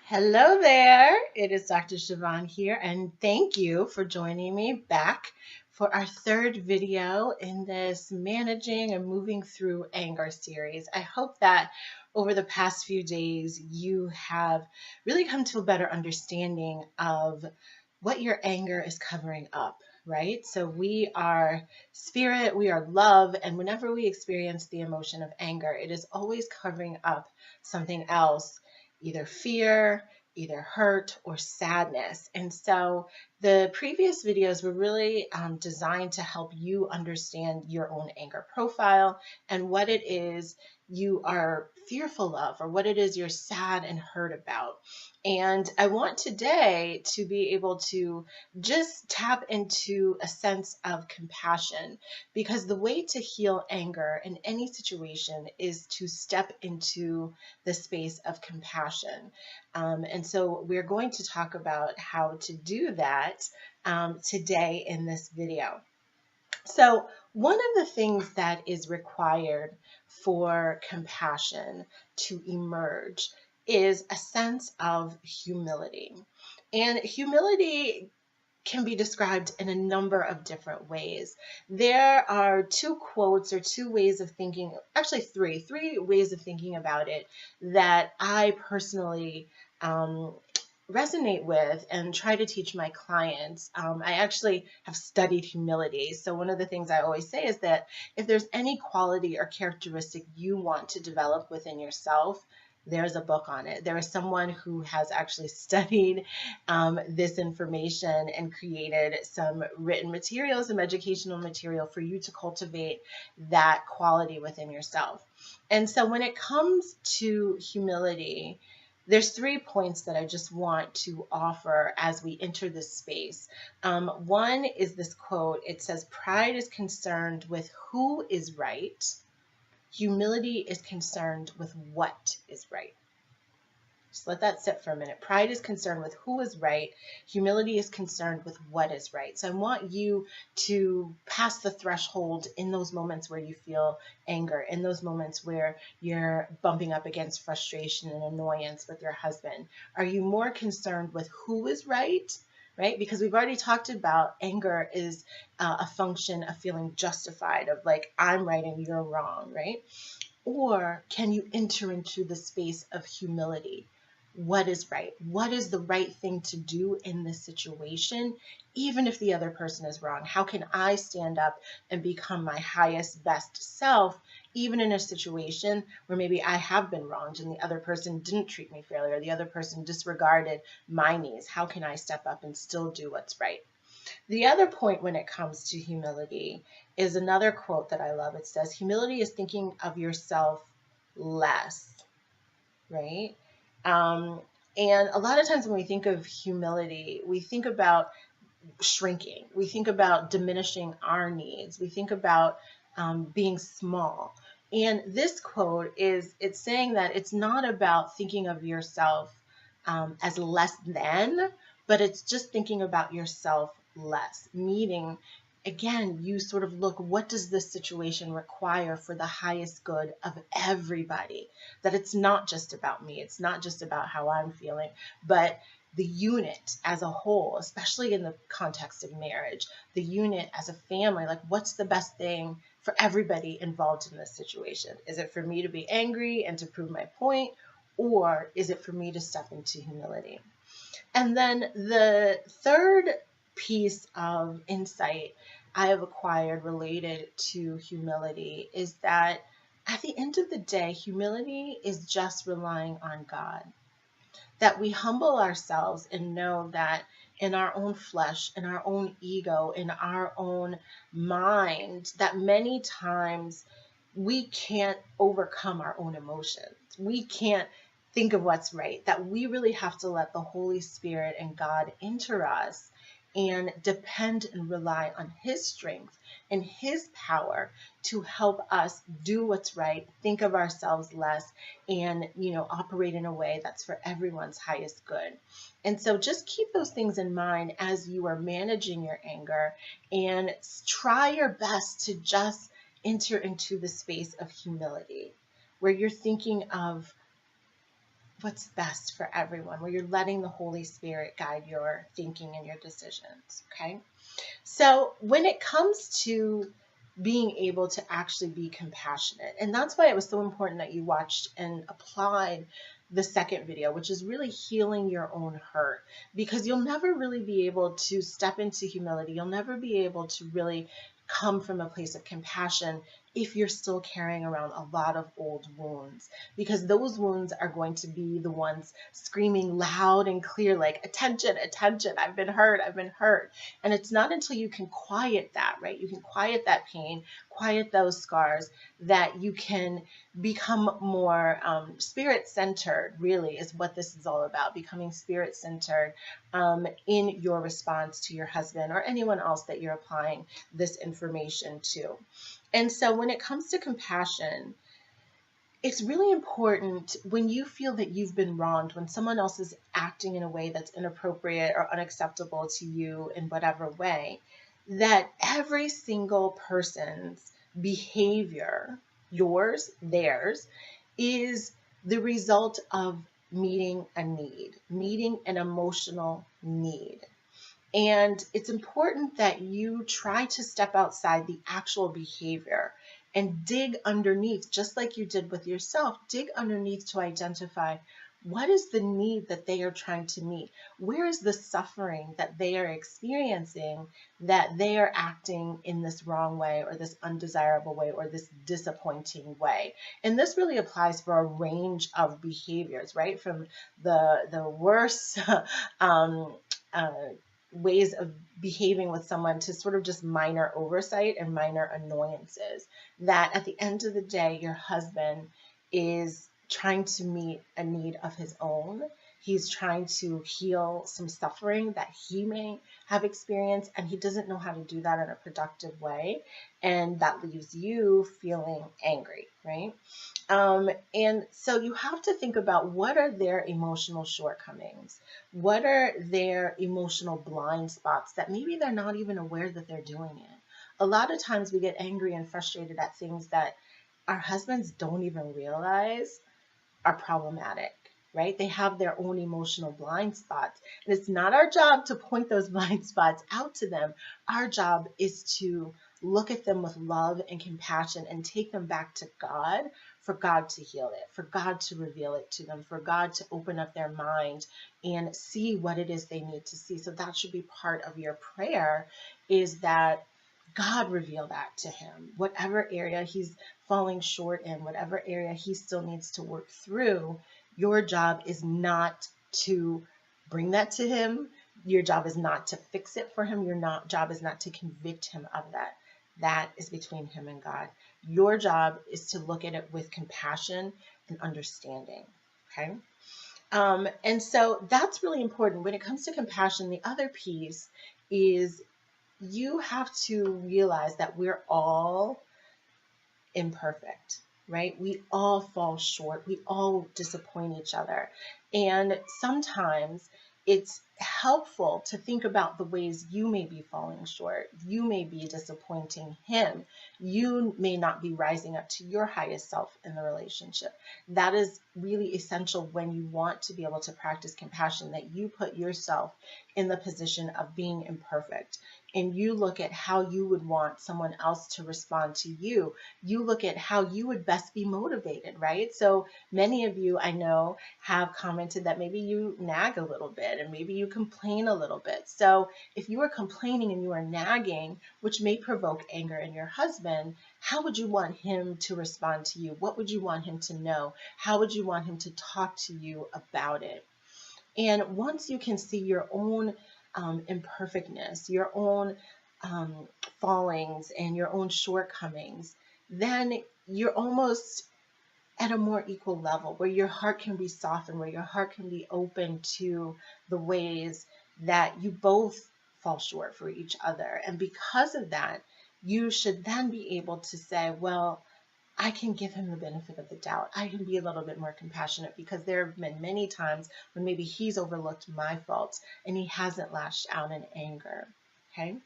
Hello there. It is Dr. Siobhan here, and thank you for joining me back for our third video in this Managing and Moving Through Anger series. I hope that over the past few days you have really come to a better understanding of what your anger is covering up. Right? So we are spirit, we are love, and whenever we experience the emotion of anger, it is always covering up something else, either fear, either hurt, or sadness. And so the previous videos were really designed to help you understand your own anger profile and what it is you are fearful of or what it is you're sad and hurt about. And I want today to be able to just tap into a sense of compassion, because the way to heal anger in any situation is to step into the space of compassion. And so we're going to talk about how to do that today in this video. So one of the things that is required for compassion to emerge is a sense of humility. And humility can be described in a number of different ways. There are two quotes or two ways of thinking, actually three ways of thinking about it that I personally resonate with and try to teach my clients. I actually have studied humility. So one of the things I always say is that if there's any quality or characteristic you want to develop within yourself, there's a book on it. There is someone who has actually studied this information and created some written material, some educational material for you to cultivate that quality within yourself. And so when it comes to humility, there's 3 points that I just want to offer as we enter this space. One is this quote. It says, "Pride is concerned with who is right. Humility is concerned with what is right." Just let that sit for a minute. Pride is concerned with who is right. Humility is concerned with what is right. So I want you to pass the threshold in those moments where you feel anger, in those moments where you're bumping up against frustration and annoyance with your husband. Are you more concerned with who is right? Right? Because we've already talked about anger is a function of feeling justified, of like, I'm right and you're wrong, right? Or can you enter into the space of humility? What is right? What is the right thing to do in this situation, even if the other person is wrong? How can I stand up and become my highest, best self, even in a situation where maybe I have been wronged and the other person didn't treat me fairly, or the other person disregarded my needs? How can I step up and still do what's right? The other point when it comes to humility is another quote that I love. It says, "Humility is thinking of yourself less," right? And a lot of times when we think of humility, we think about shrinking. We think about diminishing our needs. We think about being small. And this quote it's saying that it's not about thinking of yourself as less than, but it's just thinking about yourself less, meaning, again, you sort of look, what does this situation require for the highest good of everybody? That it's not just about me, it's not just about how I'm feeling, but the unit as a whole, especially in the context of marriage, the unit as a family, like, what's the best thing for everybody involved in this situation? Is it for me to be angry and to prove my point, or is it for me to step into humility? And then the third piece of insight I have acquired related to humility is that at the end of the day, humility is just relying on God. That we humble ourselves and know that in our own flesh, in our own ego, in our own mind, that many times we can't overcome our own emotions. We can't think of what's right, that we really have to let the Holy Spirit and God enter us and depend and rely on His strength and His power to help us do what's right, think of ourselves less, and operate in a way that's for everyone's highest good. And so just keep those things in mind as you are managing your anger, and try your best to just enter into the space of humility, where you're thinking of what's best for everyone, where you're letting the Holy Spirit guide your thinking and your decisions. Okay. So when it comes to being able to actually be compassionate, and that's why it was so important that you watched and applied the second video, which is really healing your own hurt, because you'll never really be able to step into humility. You'll never be able to really come from a place of compassion if you're still carrying around a lot of old wounds, because those wounds are going to be the ones screaming loud and clear, like, attention, attention, I've been hurt, I've been hurt. And it's not until you can quiet that, right? You can quiet that pain, quiet those scars, that you can become more spirit-centered, really, is what this is all about, becoming spirit-centered in your response to your husband or anyone else that you're applying this information to. And so when it comes to compassion, it's really important when you feel that you've been wronged, when someone else is acting in a way that's inappropriate or unacceptable to you in whatever way, that every single person's behavior, yours, theirs, is the result of meeting a need, meeting an emotional need. And it's important that you try to step outside the actual behavior and dig underneath, just like you did with yourself. Dig underneath to identify what is the need that they are trying to meet. Where is the suffering that they are experiencing, that they are acting in this wrong way or this undesirable way or this disappointing way. And this really applies for a range of behaviors, right? From the worst ways of behaving with someone to sort of just minor oversight and minor annoyances, that at the end of the day, your husband is trying to meet a need of his own. He's trying to heal some suffering that he may have experienced, and he doesn't know how to do that in a productive way. And that leaves you feeling angry, right? And so you have to think about, what are their emotional shortcomings? What are their emotional blind spots that maybe they're not even aware that they're doing it? A lot of times we get angry and frustrated at things that our husbands don't even realize are problematic, right? They have their own emotional blind spots. And it's not our job to point those blind spots out to them. Our job is to look at them with love and compassion and take them back to God, for God to heal it, for God to reveal it to them, for God to open up their mind and see what it is they need to see. So that should be part of your prayer, is that God reveal that to him. Whatever area he's falling short in, whatever area he still needs to work through, your job is not to bring that to him. Your job is not to fix it for him. Your job is not to convict him of that. That is between him and God. Your job is to look at it with compassion and understanding. Okay? And so that's really important. When it comes to compassion, the other piece is you have to realize that we're all imperfect, right? We all fall short. We all disappoint each other. And sometimes it's helpful to think about the ways you may be falling short. You may be disappointing him. You may not be rising up to your highest self in the relationship. That is really essential when you want to be able to practice compassion, that you put yourself in the position of being imperfect. And you look at how you would want someone else to respond to you. You look at how you would best be motivated, right? So many of you, I know, have commented that maybe you nag a little bit and maybe you complain a little bit. So if you are complaining and you are nagging, which may provoke anger in your husband, how would you want him to respond to you? What would you want him to know? How would you want him to talk to you about it? And once you can see your own imperfectness, your own fallings, and your own shortcomings, then you're almost at a more equal level, where your heart can be softened, where your heart can be open to the ways that you both fall short for each other. And because of that, you should then be able to say, well, I can give him the benefit of the doubt. I can be a little bit more compassionate, because there have been many times when maybe he's overlooked my faults and he hasn't lashed out in anger. Okay.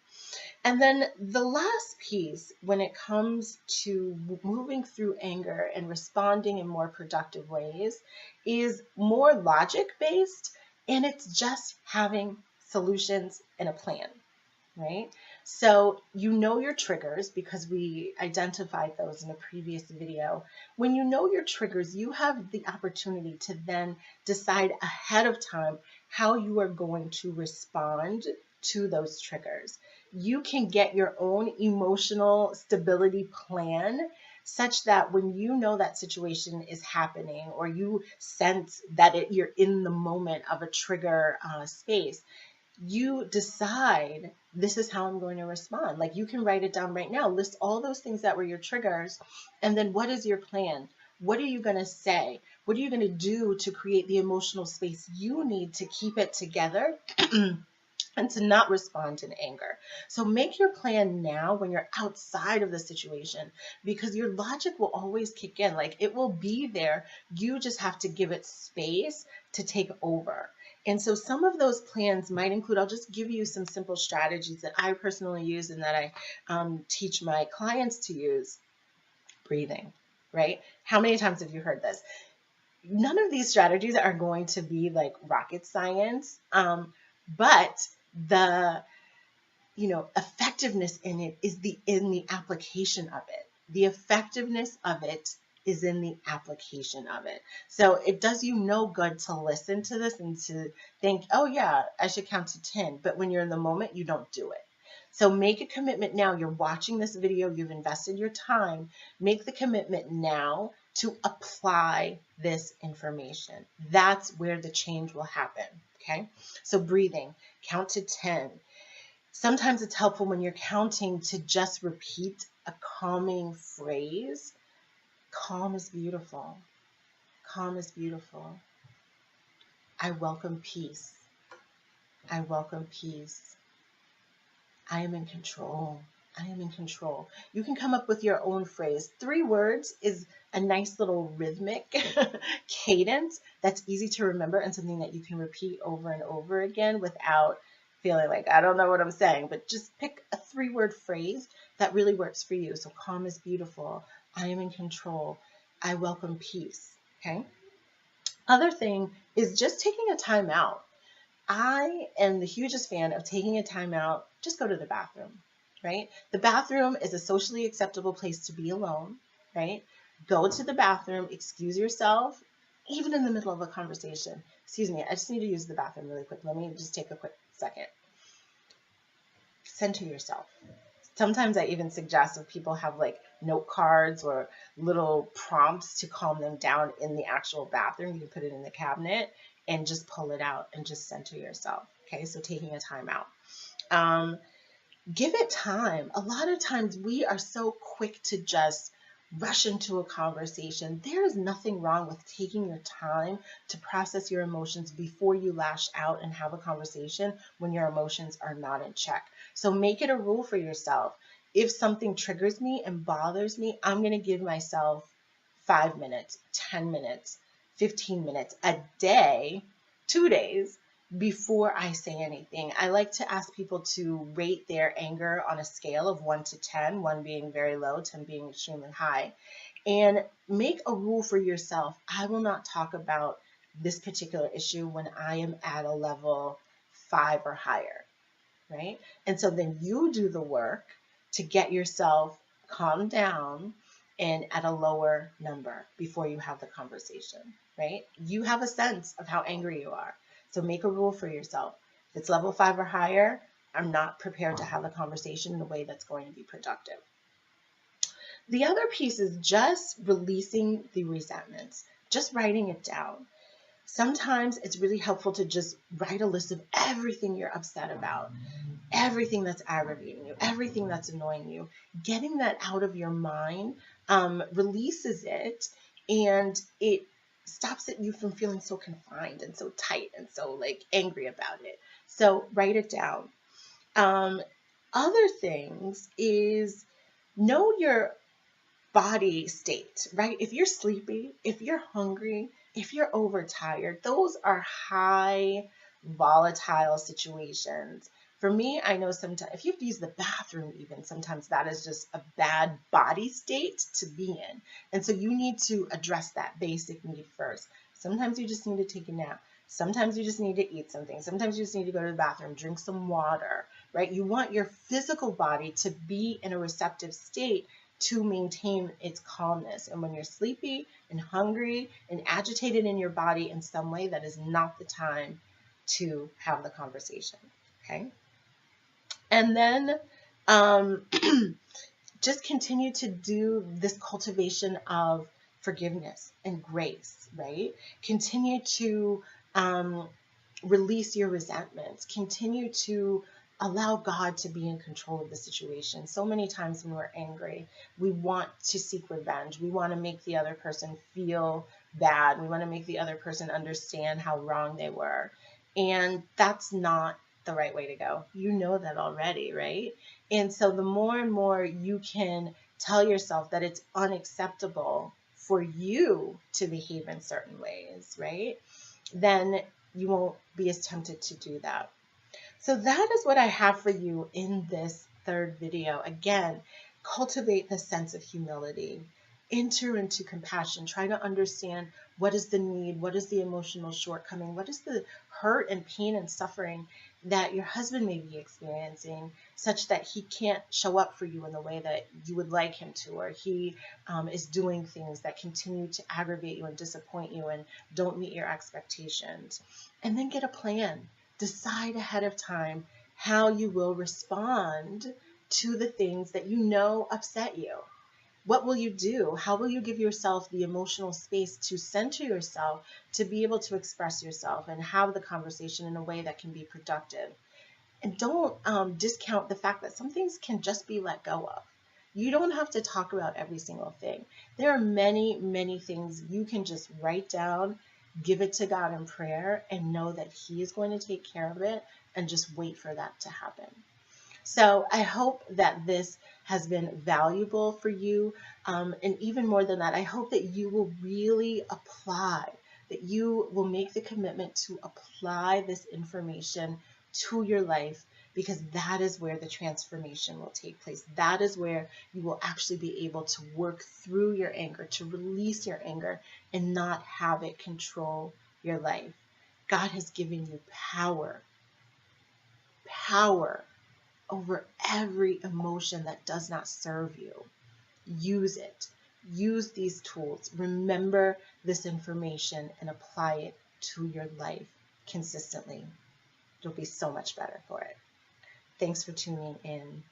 And then the last piece, when it comes to moving through anger and responding in more productive ways, is more logic based, and it's just having solutions and a plan, right? So you know your triggers because we identified those in a previous video. When you know your triggers, you have the opportunity to then decide ahead of time how you are going to respond to those triggers. You can get your own emotional stability plan such that when you know that situation is happening or you sense that you're in the moment of a trigger space, you decide this is how I'm going to respond. Like you can write it down right now, list all those things that were your triggers, and then what is your plan? What are you going to say? What are you going to do to create the emotional space you need to keep it together and to not respond in anger? So make your plan now when you're outside of the situation, because your logic will always kick in. Like it will be there. You just have to give it space to take over. And so some of those plans might include, I'll just give you some simple strategies that I personally use and that I teach my clients to use. Breathing, right? How many times have you heard this? None of these strategies are going to be like rocket science, but the effectiveness in it is in the application of it. The effectiveness of it is in the application of it. So it does you no good to listen to this and to think, oh yeah, I should count to 10. But when you're in the moment, you don't do it. So make a commitment now. You're watching this video, you've invested your time. Make the commitment now to apply this information. That's where the change will happen. Okay. So breathing, count to 10. Sometimes it's helpful when you're counting to just repeat a calming phrase. Calm is beautiful. Calm is beautiful. I welcome peace. I welcome peace. I am in control. I am in control. You can come up with your own phrase. 3 words is a nice little rhythmic cadence that's easy to remember and something that you can repeat over and over again without feeling like, I don't know what I'm saying, but just pick a 3-word phrase that really works for you. So calm is beautiful. I am in control. I welcome peace. Okay. Other thing is just taking a time out. I am the hugest fan of taking a time out. Just go to the bathroom, right? The bathroom is a socially acceptable place to be alone, right? Go to the bathroom, excuse yourself, even in the middle of a conversation. Excuse me, I just need to use the bathroom really quick. Let me just take a quick second. Center yourself. Sometimes I even suggest if people have like note cards or little prompts to calm them down in the actual bathroom, you can put it in the cabinet and just pull it out and just center yourself. Okay, so taking a time out. Give it time. A lot of times we are so quick to just rush into a conversation. There is nothing wrong with taking your time to process your emotions before you lash out and have a conversation when your emotions are not in check. So make it a rule for yourself. If something triggers me and bothers me, I'm going to give myself 5 minutes, 10 minutes, 15 minutes a day, 2 days before I say anything. I like to ask people to rate their anger on a scale of 1 to 10, 1 being very low, 10 being extremely high, and make a rule for yourself. I will not talk about this particular issue when I am at a level 5 or higher, right? And so then you do the work to get yourself calmed down and at a lower number before you have the conversation, right? You have a sense of how angry you are. So make a rule for yourself. If it's level 5 or higher, I'm not prepared to have a conversation in a way that's going to be productive. The other piece is just releasing the resentments, just writing it down. Sometimes it's really helpful to just write a list of everything you're upset about, everything that's aggravating you, everything that's annoying you. Getting that out of your mind releases it, and it stops you from feeling so confined and so tight and so like angry about it. So write it down. Other things is know your body state, right? If you're sleepy, if you're hungry, if you're overtired, those are high volatile situations For me, I know sometimes if you have to use the bathroom, even sometimes that is just a bad body state to be in. And so you need to address that basic need first. Sometimes you just need to take a nap. Sometimes you just need to eat something. Sometimes you just need to go to the bathroom, drink some water, right? You want your physical body to be in a receptive state to maintain its calmness. And when you're sleepy and hungry and agitated in your body in some way, that is not the time to have the conversation, okay? And then just continue to do this cultivation of forgiveness and grace, right? Continue to release your resentments. Continue to allow God to be in control of the situation. So many times when we're angry, we want to seek revenge. We want to make the other person feel bad. We want to make the other person understand how wrong they were. And that's not the right way to go. You know that already, right? And so the more and more you can tell yourself that it's unacceptable for you to behave in certain ways, right? Then you won't be as tempted to do that. So that is what I have for you in this third video. Again, cultivate the sense of humility. Enter into compassion. Try to understand what is the need, what is the emotional shortcoming, what is the hurt and pain and suffering that your husband may be experiencing, such that he can't show up for you in the way that you would like him to, or he is doing things that continue to aggravate you and disappoint you and don't meet your expectations. And then get a plan. Decide ahead of time how you will respond to the things that you know upset you. What will you do? How will you give yourself the emotional space to center yourself, to be able to express yourself and have the conversation in a way that can be productive? And don't discount the fact that some things can just be let go of. You don't have to talk about every single thing. There are many, many things you can just write down, give it to God in prayer, and know that He is going to take care of it, and just wait for that to happen. So I hope that this has been valuable for you. And even more than that, I hope that you will really apply, that you will make the commitment to apply this information to your life, because that is where the transformation will take place. That is where you will actually be able to work through your anger, to release your anger, and not have it control your life. God has given you power over every emotion that does not serve you. Use it. Use these tools. Remember this information and apply it to your life consistently. You'll be so much better for it. Thanks for tuning in.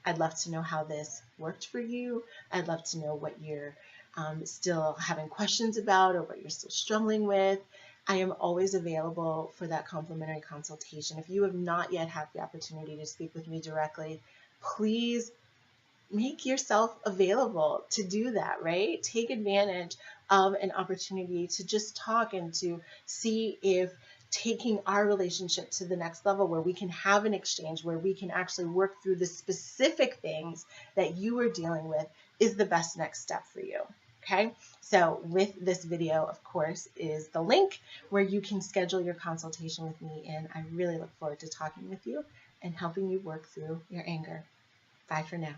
I'd love to know how this worked for you. I'd love to know what you're still having questions about, or what you're still struggling with. I am always available for that complimentary consultation. If you have not yet had the opportunity to speak with me directly, please make yourself available to do that, right? Take advantage of an opportunity to just talk and to see if taking our relationship to the next level, where we can have an exchange, where we can actually work through the specific things that you are dealing with, is the best next step for you. Okay, so with this video, of course, is the link where you can schedule your consultation with me, and I really look forward to talking with you and helping you work through your anger. Bye for now.